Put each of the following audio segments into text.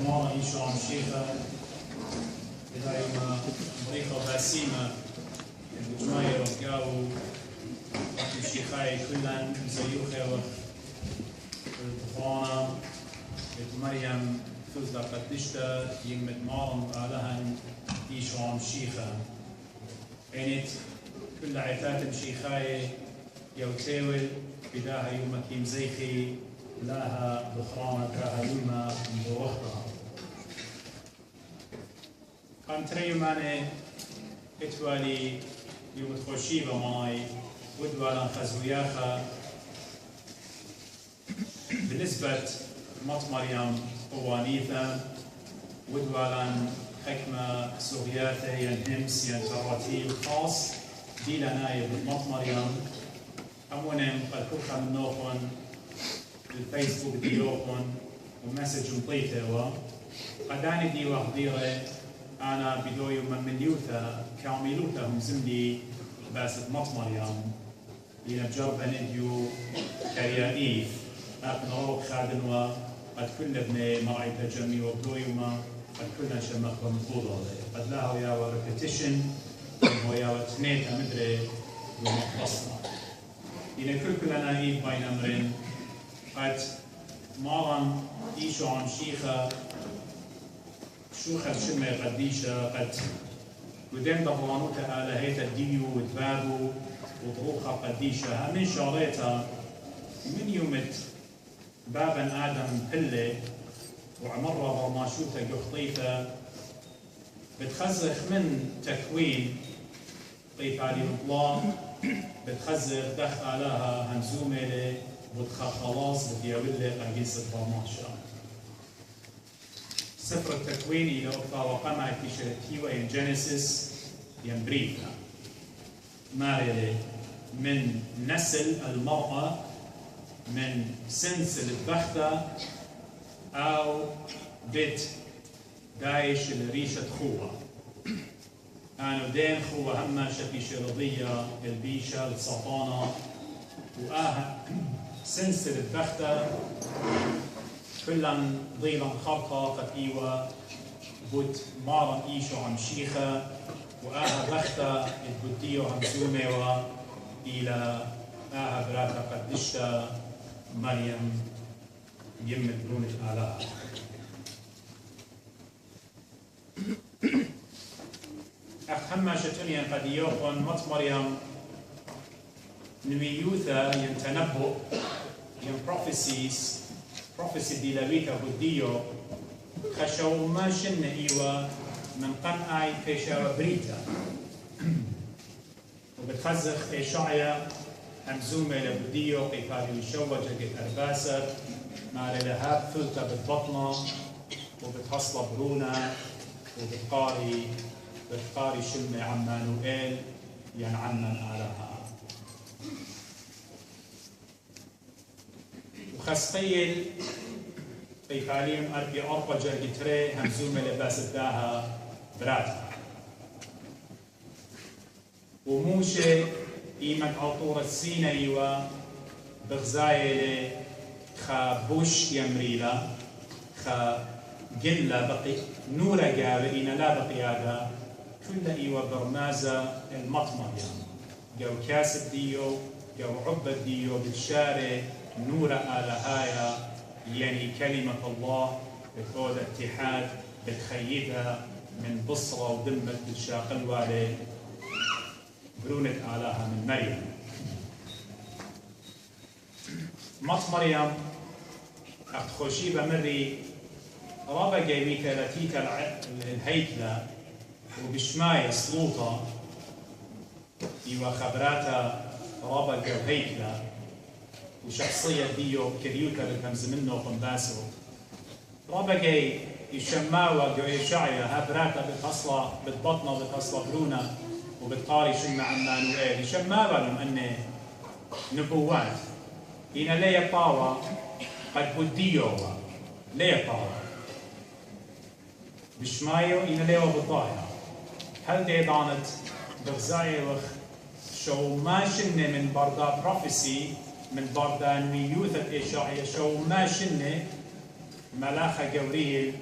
ماما إيشو عم شيخة دائما طريقة بسيمة الجماعة رجعوا الشيخاي كلن زيوخة وطفانا مريم فزلا قدشتا يمت مارم علىهن إيشو عم شيخة بينت كل عتات شيخاي يوتاول بداها يوم كيم زيخي لها بخرانة كهلومة بوخرها قام تريو ماني اتوالي يوم تخشيبة ماي ودوالا خزوياخا بالنسبة مط مريم قوانيثا ودوالا حكمة سورياتا ينهمس ينتراتيب خاص دي لنا مط مريم أمونهم قد كوخا من نوخون الفيسبوك ديوخون ومسج مطيته قداني دي وحضيرة أنا بدوي من يوثا كاملوثا هم زملي بس مط مريم لنجرب نديو كريانيف لكن روك خادنوا قد كل ابن معي تجمي وبدوي وما قد كلنا شمخ ومفوضة قد لا يا ريبيتيشن ويا تنين مدري ومقصنا إلى كلنا إيد بين أمرين قد مارن إيشو عن شيخة شوخة شمة قديشة قد قدام ضبرانوتا على هيتا ديو وتبابو وطروخة قديشة همين شاريتا من يومت بابا آدم بلة وعمرة برماشوتا قخطيتا بتخزخ من تكوين قيف علي مطلع بتخزخ دخ آلها همزومة لي بتخ خلاص بتياولي قنقيس البرماشة سفر التكوين إلى أكثر وقمع في شركيوة ين جينيسيس ين بريفا ماريلي من نسل المرأة من سنسل البختة أو بيت دايش الريشة خوة أنا دين خوة هما شفي شرضية البيشة السطانة سنسل البختة كلن ضيلا خرطة قد إيوة بوت مارن إيشو عم شيخة بختة البوديو عم زوميوة إلى براتا قدشتا مريم يمت برونة آلاء أخما شتنيا قد يوخون مط مريم نميوثا ينتنبؤ ين prophecy دي لبيتا بوديو خشو ما شن إيوة من قنعي فيشا بريتا وبتخزخ إشعيا همزومة لبوديو قيفاري وشوة جاكت أرباسر مع لهاب فلتا بالبطنة وبتحصل برونة وبتقاري شمة عمانوئيل ينعنن علىها وخسقيل قيفاليم أربي أربع جاكتري همزومة لباس الداها براتا وموشي إيمت عطورة السينة إيوة بغزايلة خا يمريلا خا قلة بقي نورة قابل إينا لا بقيادة كل إيوة برمازة المطمر جو كاسب ديو جو عبد ديو بالشارع نورة آلة هايا يعني كلمة الله بتقول اتحاد بتخيدها من بصرة ودمت بالشاقل والي برونة آلها من مريم مط مريم أخوشي بمري رابا جايبيتا لتيتا الهيكلة وبشماية سلوطة إيوا خبراتا رابا جو هيكلة وشخصية ديو كريوكا بتمز منه قنباسو رابا جاي يشماوا جو يشعيا هابراتا بتصلى بتبطنة وبتصلى برونة وبتقاري شمع عمانوئيل يشماوا لهم أنه نبوات إن ليه طاوة قد بديوه ليه طاوة بشمايو إن ليه بالضايا هل دي دانت بغزايوخ شو ما شنة من بردا بروفيسي من بردا ميوثة إشاعية شو ما شنة ملاخة جوريل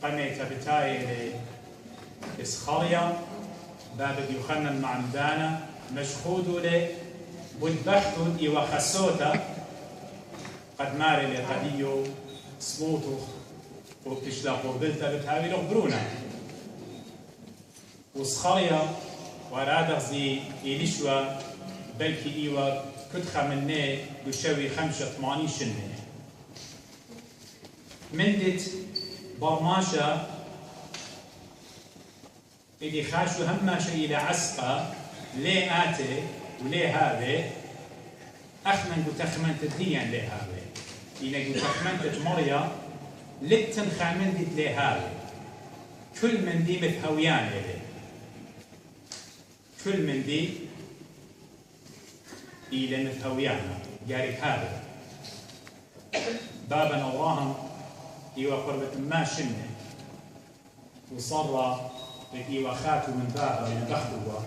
قميت بتاي إسخاريا بابد يخنن معمدانا مشهود له بدبختو إيوا خسوتا قد ماري لقديو سلوتو وبتشلاقو بلتا بتهاوي لغبرونا وسخاريا ورادق زي إليشوا بلكي إيوا كتخا مني بشوي 85 شنة مندت برماشا اللي خاشوا هماشا إلى عسقة ليه آتي وليه هذا أخمن بتخمنت الديان ليه هذا إنك بتخمنت مريا لتن خامندت ليه هذا كل من دي متهويان ليه كل من دي إلى متهويانا قارب هذا بابا نوراهم إيوا قربة ما شنة وصر إيوا خاتو من بابا من بخدوا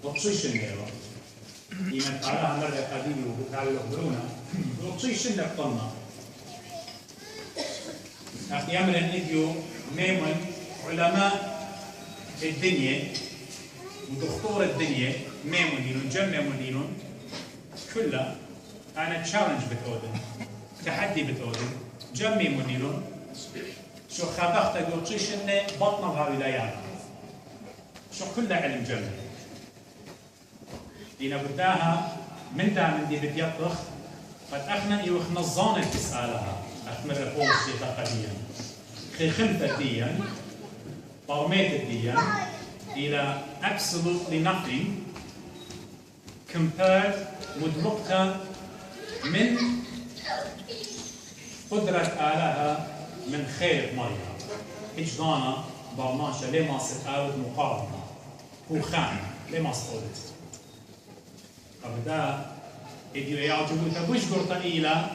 وطشي شنة إيمان قالها مرة قديمة وبتعالوا يخبرونا وطشي شنة قطنا أخي أمر الفيديو ميمون علماء الدنيا ودكتور الدنيا ميمون دينون جم ميمون دينون كلها أنا تشالنج بتقودن تحدي بتقودن جم ميمون دينون شو خبخت أقول شيء شنة بطنه هاولايانا شو كلها علم جمع لأن بداها من دام دي بتيطخ قد أخنا يوخ نظان تسألها أخمر رفوه الشيطة قديا خي خلفة ديا طرميت ديا إلى absolutely nothing compared مدركة من قدرة آلها من خير مريم إجدانا برماشة لما ستعود مقارنة هو خان لما ستعودت أبدا إديو يعجبو تبوش قرطة إلى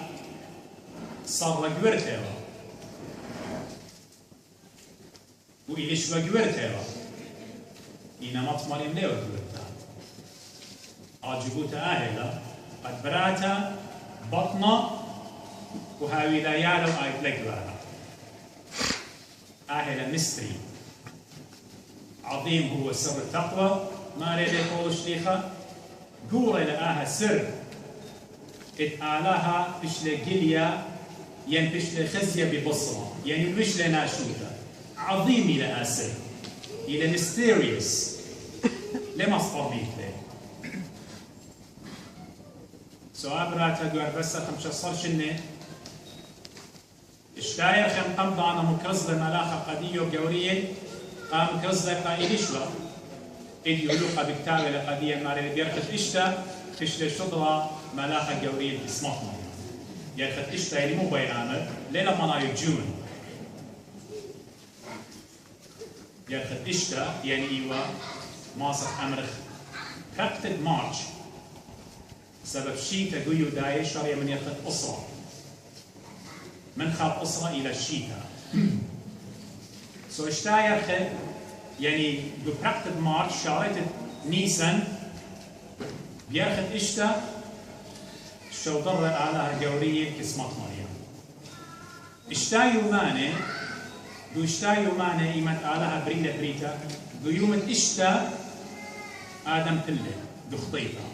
صار قبرتها وإليش قبرتها إنا مط مريم ليه قبرتها عجبو تأهلا قد براتا بطنة وهاوي لا يعلم آيت لك لها أهل مستري عظيم هو سر التقوى ما ريد يقول الشيخة قول لها سر اتآلها بشل قليا ين بشل خزية ببصرة يعني بشل ناشوتا عظيم إلى سر إلى ميستيريوس لما صطبيت له سؤال براتا دوار بس خمسة صار شنة اشتاير خم قمض أنا مكزل ملاخة قديو قورية قام كزل قائلشوا إديو لوقا بكتابة لقدية ماري بيرخت إشتا فشل شضرة ملاخة قورية بسمطنا يرخت إشتا يعني مو بيعامل ليلة منايو جون يرخت إشتا يعني إيوا ماسك أمرخ كابتد مارش سبب شيء تقويو دايش شرية من يرخت أسرة من خاب أسرة إلى الشيتا سو اشتاير خد يعني ببراكتد مارش شاريت نيسان بيرخد اشتا شو ضر على جورية كسمات مريم اشتايو ماني دو اشتايو ماني ايمت آلها بريلة بريتا دو يومت اشتا آدم تلة دو خطيطة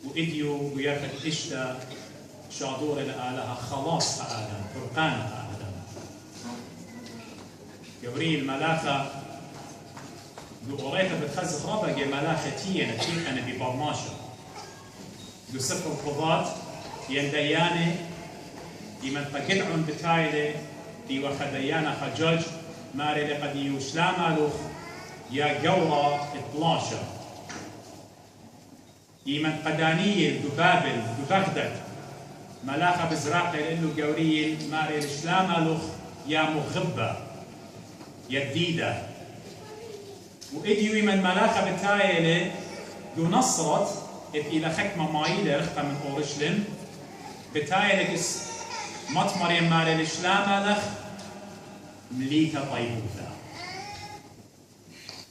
وإديو بيرخد اشتا شادور لآلها خلاص آدم فرقان آدم جبريل ملاخة دو قريتها بتخزف ربقة ملاخة تينا تين أنا ببرماشة دو سفر القضاة ين ديانة يمن تقدعون بتايلة دي وخديانا خجاج ماري لقد يوشلا مالوخ يا جورة إطلاشة يمن قدانية دو بابل دو بغداد ملاخة بزراقة لأنه جوريل ماري الشلامة لخ يا مغبة يا جديدة وإديو من ملاخة بتايلة دو نصرت إلى حكمة مايلة رخة من أورشلم بتايلة مط مريم ماري الشلامة لخ مليكة طيبوثة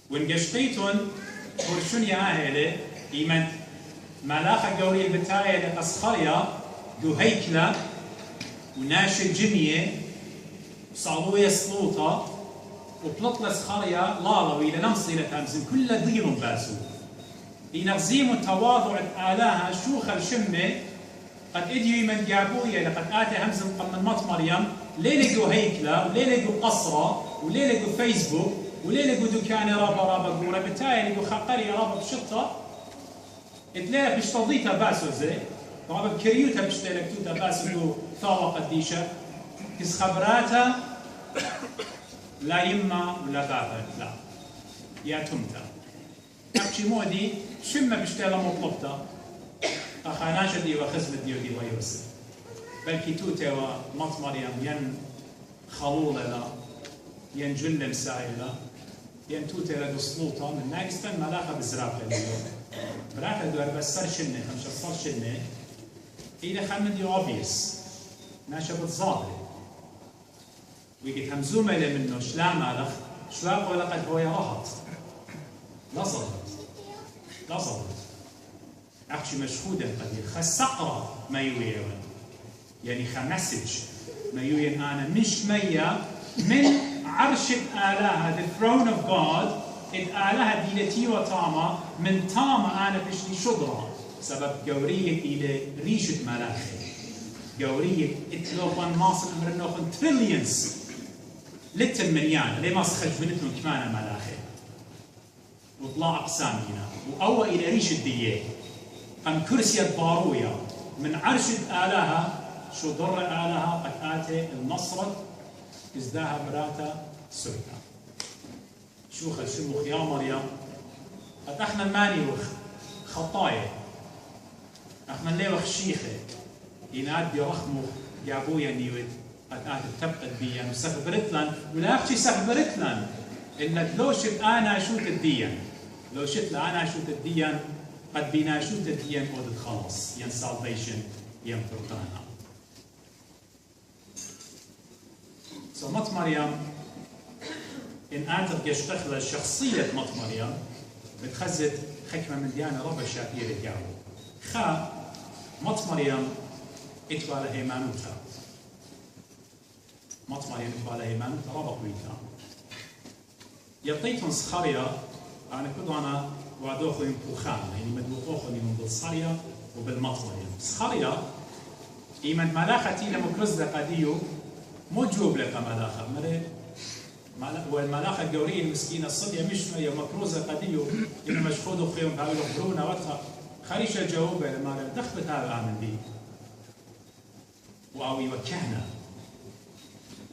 وانقشقيتون ورشون يا أهلة إيمن ملاخة جوريل بتايلة أسخريا دو هيكلة وناشد جمية صعلوية سلوطة وبلطلس خريا لالا وإلى نمصيلة تامزن كل ضيم باسو ينغزيم التواضع آلاها شوخ الشمة قد إديو من جابوية لقد آتي همزن قم مط مريم ليلقوا هيكلة وليلقوا قصرة وليلقوا فيسبوك وليلقوا دكان رابا قورة بتاعي لقوا خقري رابا بشطة اتلاقي بشتضيتها باسو زي رابا بكريوتها بشتلك توتا باسو ثاوة قديشة كس خبراتها لا يما ولا بابا لا يا تمتا أبشي مودي شمة بشتغل مطلبتا أخاناش دي وخزمة دي ودي ويوسف بلكي توتا ومط مريم ين خلولة لا ين جل مسائلة ين توتا لدو سلوطة من ناقصتن ملاقة بزراقة اليوم براقة دوار بس صار شنة خمسة صار شنة إذا خمن دي obvious ناشا بتظاهر ويجي همزومة منه شلا مالخ شواق ولا قد هو يرهط لا صدت أخشي مشهودة قدير خسقرة ما يوين يعني خمسج ما يوين أنا مش مية من عرش الآلهة the throne of God الآلهة ديلتي وطامة من طامة أنا بشتي شضرة سبب جورية إلى ريشة ملاخي جورية اتلوفن ماصل أمرنوفن تريليونز للتمنيان ليه ما سخج بنتهم كمان ملاخي وطلع أقسامنا وأول إلى ريش الدية أم كرسية باروية من عرش الآلهة شو ضر الآلهة قد آتي النصرة ازداها براتا سرطة شو خل شموخ يا مريم قد احنا ماني وخ خطايا احنا ليه وخ شيخة ينادي رخموخ جابويا نيود قد آتي تبقى بيا وسخبرتلن ولا أخشي سخبرتلن إنك لو شت أنا شوت الديان لو شت أنا شوت الديان قد بينا شوت الديان أود خلاص ين salvation ين فرقانا. مط مريم إن أنت يشتغل شخصية مط مريم بتخزت حكمة من ديانة ربع شاكير الجاو. خا مط مريم إتوالى هيمانوتا. مط مريم إتوالى هيمانوتا ربع قويتا. يعطيتهم سخرية أنا كده أنا وعدوخو ينبوخان يعني مدوخوخو من بالصخرية وبالمط مريم. سخرية إيمان ملاختي لما كرزة قديو مو جوب لك ملاخة والملاخة الجورية المسكينة الصبية مش هي مكروزة قديو إنه مشخود وخيم بقولوا خبرونا وقتها خريشة جاوبة لما دخلت هذا العمل دي وأو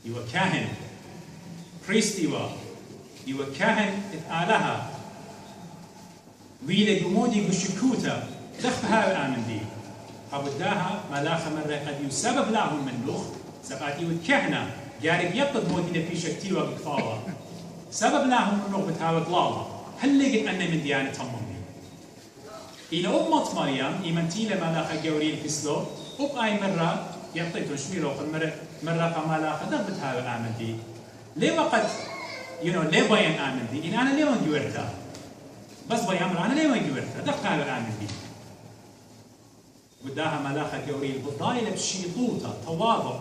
يوكاهن بريست يوكاهن إتآلها ويلي جمودي بشكوتا دخل هذا العمل دي فبداها ملاخة مرة قديو سبب لهم من لخ سبعتي والكهنة جارب يبطد مودينا في شكتي وقفاوة سبب لهم انه بتهاوت لالا هل لقيت أنا من ديانة تمامي إلى أمة مريم إيمانتي لما لاقى جوري الكسلو أب أي مرة يعطيته شميلو مرة قام لاقى دغ بتهاوت آمن دي ليه وقت ليه بيان آمن دي إن أنا ليه وين جورتها بس بيان أنا ليه وين جورتها دغ تهاوت آمن دي بداها ملاخة جوري البضايلة بشيطوطة تواضع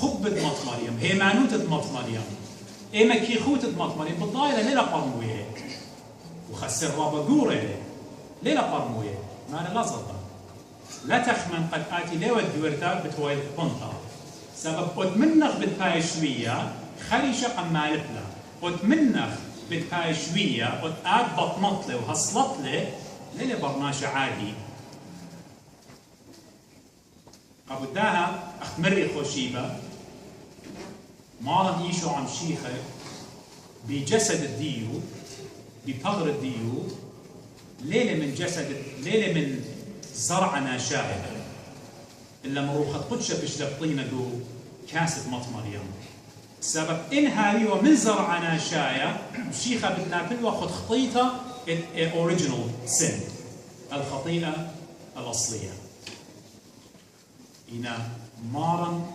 خبت مط مريم هيمانوتة مط مريم إيما كيخوتة مط مريم بالضايلة ليلة قرموية وخسر رابا قورة ليلة قرموية ما أنا لا صدق لا تخمن قد آتي ليوة دورتا بتويل بنطة سبب أتمنخ بتباي شوية خليشة قمالتنا أتمنخ بتباي شوية أتآد بطمطلي وهصلطلي ليلة برناشة عادي قبداها أخمري خوشيبة مالا يشو عم شيخة بجسد الديو بطغر الديو ليلة من زرع ناشاية إلا مروخة قدشة بشلبطينة دو كاسة مط مريم سبب إنها هي من زرع ناشاية شيخة بدنا كل وقت خطيطة original sin الخطيئة الأصلية إنا مارن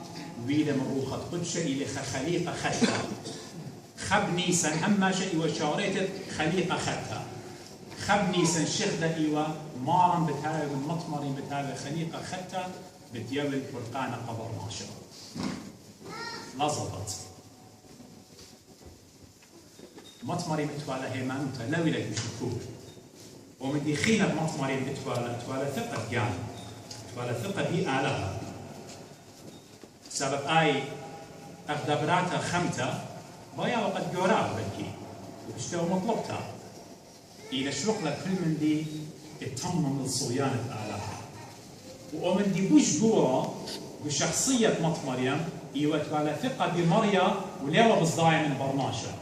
ويلا مروخة قدشة إلى خليقة خدها خب نيسان أما شيء وشاريت خليقة خدها خب نيسان شخدة إيوا مارن بتاعي والمطمرين بتاعي خليقة خدها بتيول فرقانة قبر ناشر لظبط مطمري متوالا هيمانوتا لا ولا يشكوك ومن دي خينا مطمري متوالا ثقة يعني توالا ثقة بي آلها سبب آي أخدبراتا خمتا بايا وقد جوراه بلكي وبشتو مطلبتا إلى شغلة كل من دي التمم للصبيانة آلها ومن دي بوش جورا بشخصية مريم إيوة على ثقة بمريا وليوا بالضايع من برناشا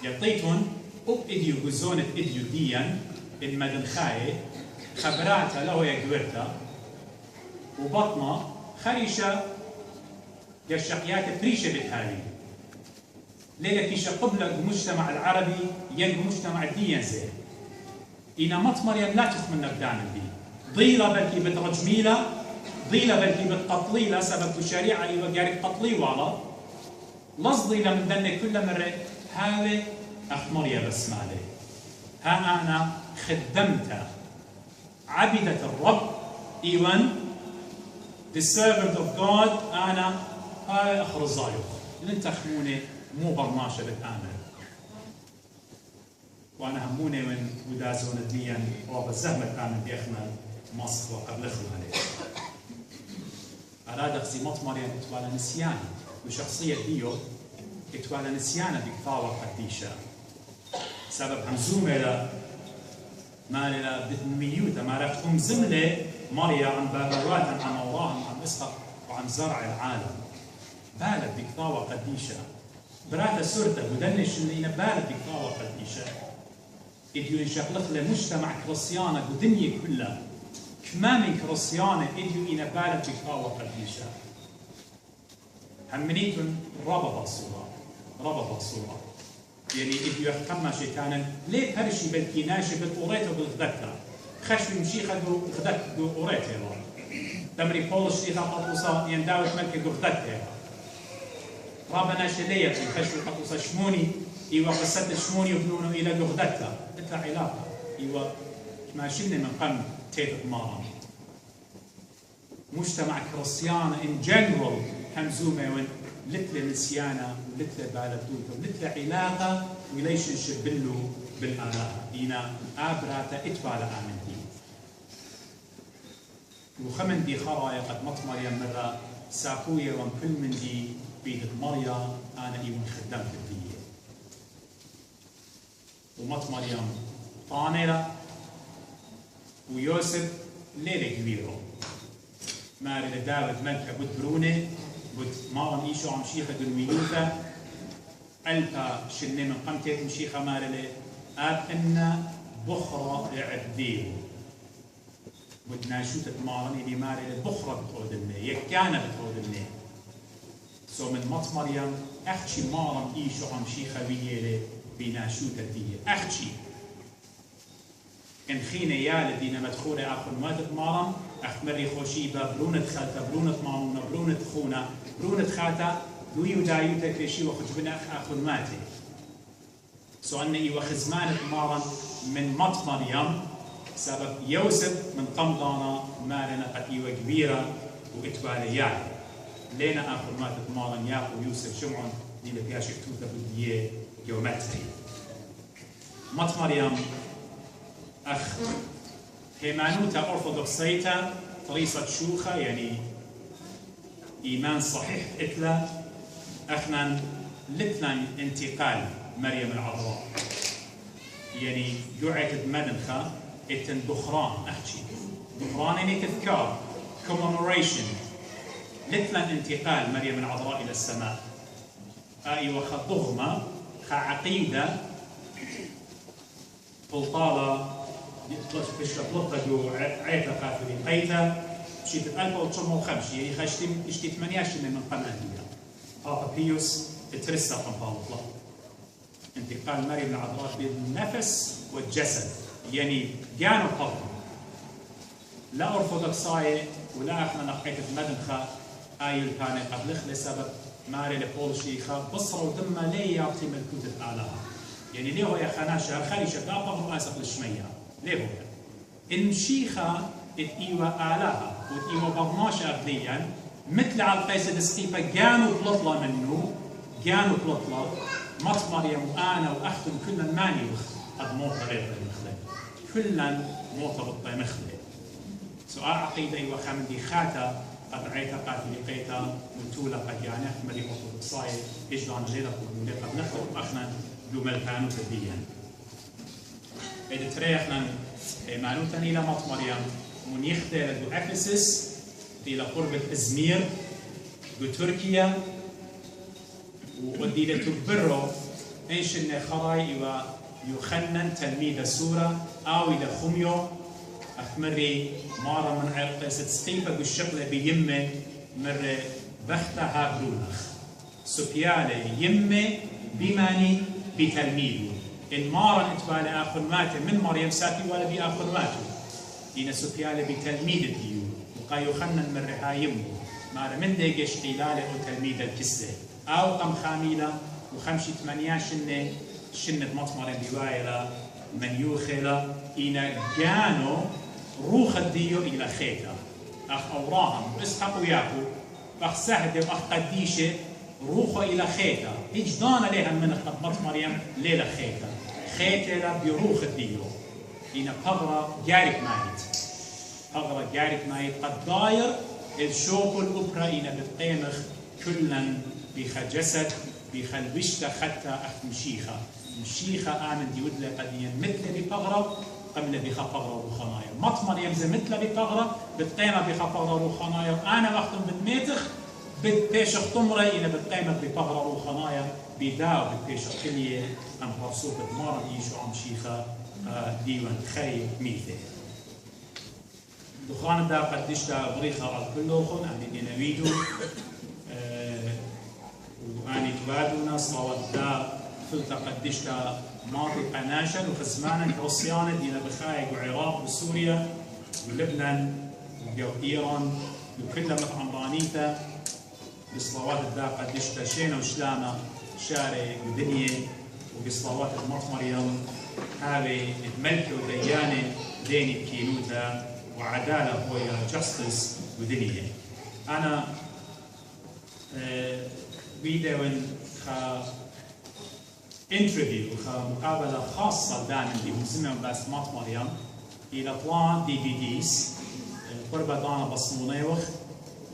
يعطيتون إديو جزونة إديو ديا المدن خاي خبراتا له يقبرتا وبطنا خريشة يشقيات بريشة بالتالي ليلة كيشا قبل المجتمع العربي يلقى المجتمع الدين زي إنا مريم لا تخمن نبدان دي ضيلة بلكي بترجميلة ضيلة بلكي بتقتليلة سبب الشريعة إيوة قارك قتلي وعلا لصضيلة من دنة كل مرة هاوي أخ مريم بسمع لي ها أنا خدمت عبدة الرب إيوان the servant of God أنا هاي أخر الزايق اللي انت خموني مو برناشة بتآمن وأنا هموني من ودازون الدين وبالزهمة آمن بيخمل مصر وقبل عليه أراد أخزي مريم اتوالى نسيان وشخصية ديو اتوالى نسيانة بكفاوة قديشة سبب همزومة لا ما لا بدميوتا ما رفتهم زملة مريم عن بابوات عن أوراهم عن إسقط وعن زرع العالم بالت بكفاوة قديشة براتا سورتا ودنش اللي بالت بكفاوة قديشة إديو ينشغلق لمجتمع كريستيانا ودنيا كلها كمان كريستيانا إديو إنا بالت بكفاوة قديشة همنيتون ربط الصورة يعني إديو يحكمنا شيطانا ليه هرشي بالكيناشي بالقريت وبالغدكة خشبي مشي خدو غدك دو قريت تمري بولش لي قطوسا ينداوت ملك دو غدكة رابنا شلية في خشبي قطوسا شموني إيوا قصة شموني وبنونه إلى دو غدكة إتلا علاقة إيوا ما شلنا من قم تيت مارا مجتمع كريستيانا in general همزومة وين لتلة نسيانة ولتلة بالتوتا ولتلة علاقة ريليشن شيب بلو بالآلهة إينا آبراتا إتبالا آمنتي وخمن دي خرايا قد مريم مرة ساقوية وان كل من دي بيد مريم أنا إيوان خدمت الدية مريم طانرة ويوسف ليلة كبيرة ماري لداود ملكة بود برونة بود مارم إيشو عم شيخة دنويوثة ألفا شنة من قمتة مشيخة ماري لي آب إن بخرة عبديل بود ناشوتة مارم إلي ماري لي بخرة بتقودلنا يكانة بتقودلنا سو من مريم أخشي مارم إيشو عم شيخة بيالي بناشوتة دي أخشي إن خينة يا لدينا مدخولة آخر ماتت مارم أخمري خوشيبة برونة خالتا برونة مامونة برونة خونا برونة خالتا دويو دايوتا كريشي وخجبنا آخر ماتي سو أني وخزمانة مارم من مريم سبب يوسف من قمضانا مالنا قد إيوة كبيرة وإتوالي يعني لينا آخر ماتت مارم ياقو يوسف شمعون دي لبياشك توتا بديه يومتري مريم أخ هيمانوتا أرثوذكسيتا طريقة شوخة يعني إيمان صحيح إتلا أخنا لتنا انتقال مريم العذراء يعني جوعت مدنخة إتن دخران أحكي دخران يعني تذكار commemoration لتنا انتقال مريم العذراء إلى السماء أيوة خضغمة خعقيدة طلطالة بشرب لطة جو عيفة قافلين قيتا شيت 1905 يعني خشتم اشتي 18 من قناتية بابا بيوس اترسى قنبال الله انتقال مريم العذراء بالنفس والجسد يعني كانوا قبل لا أرثوذكساية ولا احنا نقيت المدنخة آيل كان قبل لسبب ماري لبول شيخة بصروا ودم ليه يعطي ملكوت الآلهة يعني ليه هو يا خناشة خريشة دابا مؤاسف للشمية ليه هو المشيخة إيوة آلهة وإيوة برناشة أبديا مثل على القيسة دسقيفة كانوا بلطلة منه كانوا بلطلة مط مريم وأنا وأختم كلنا ما نيوخ قد موطة غير المخلة كلنا موطة بالطي مخلة سؤال عقيدة أيوة خامدي خاتا قد رعيتا قاتل لقيتا وتولا قد يعني مري قطب بصاية إجدان غير قد قد نخلق أخنا دو ملكانو تبيا إذا تريخنا معنوتا إلى مط مريم ونيختار دو أفسس إلى قرب إزمير دو تركيا ودي لتبرو إيش إن خراي يخنن تلميذ سورة أو إلى خميو أخمري مارا من عرقسة سقيفة بالشغلة بيمة مر بختها برونخ سبيالة يمة بماني بتلميذه إن مارا اتبالي آخر ماته من مريم ساتي ولا بي آخر ماته إن سبيالة بتلميذ ديو وقا يخنن من رها يمه مارا من ديقش قلالة أو تلميذ الكسة أو قم خاميلة وخمشي 8 شنة مطمرة بوايلة من يوخيلة إن جانو روخ الديو إلى خيتا أخ أوراهم إسحاق وياكو أخ سهد وأخ قديشة روخ إلى خيتا إجدان لها من قد مطمريم ليلة خيتا بروخ الديو إن قبرة جارك مايت قبرة جارك مايت قد داير الشوق الأبرة إن بالقيمخ كلا بخ جسد بخ الوشتة حتى أخ مشيخة آمن دي ودلة قديا مثل بقغرة قبل بخ قغرة روخانايا مطمر يمزي مثل بقغرة بتقيمة بخ قغرة روخانايا أنا وقتم بالميتخ بتبيش اختمرة إلى بتقيمة بقغرة روخانايا بداو بتبيش كلية أم برسوك دمارا يشو عم شيخة ديوان خري ميثة دخان دا قدش دا بريخة على كلوخن أهل دينويدو وأني تبادونا صلوات دا فلتا قدشتا ماضي قناشا وخزمانا كروسيانا دينا بخايق وعراق وسوريا ولبنان وإيران وكلها عمرانيتا بصلوات دا قدشتا شينا وشلانا شاري ودنيا وبصلوات المرت مريم هذه الملكة وديانة ديني بكينوتا وعدالة ويا جاستس ودنيا أنا فيديو انترفيو مقابله خاصه دائما اللي بنسميهم بس مات مريم الى طوان دي في ديز قرب دانا بصمونيوخ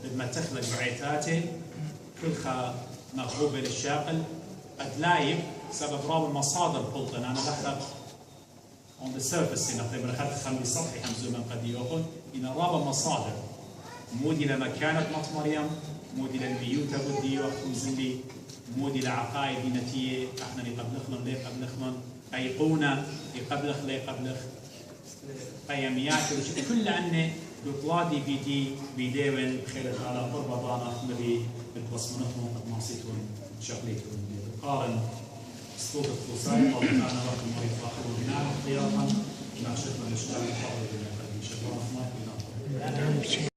لما تخلق بعيتاته كلها مغروبه للشاقل قد لايب سبب راب المصادر بلطن انا بحث on the surface هنا قبل خلق خلي سطحي حمزه من قد يوخن ان راب المصادر مودي لما كانت مات مريم مودي للبيوت بدي وخوزلي مودي لعقائد دينتيه احنا اللي قبلخنا ليه قبلخنا ايقونه قبلخ ليه قبلخ قيميات كل عنا بطلادي بيدي بيديون بخير على قرب ضانا خمري بتبصمنهم قد ناصيتهم شغليتهم قارن صوت الخصائص او انا وقت ما يتاخروا بناء احتياطا ناشطنا الاشتراك الحاضر بنا قد شكرا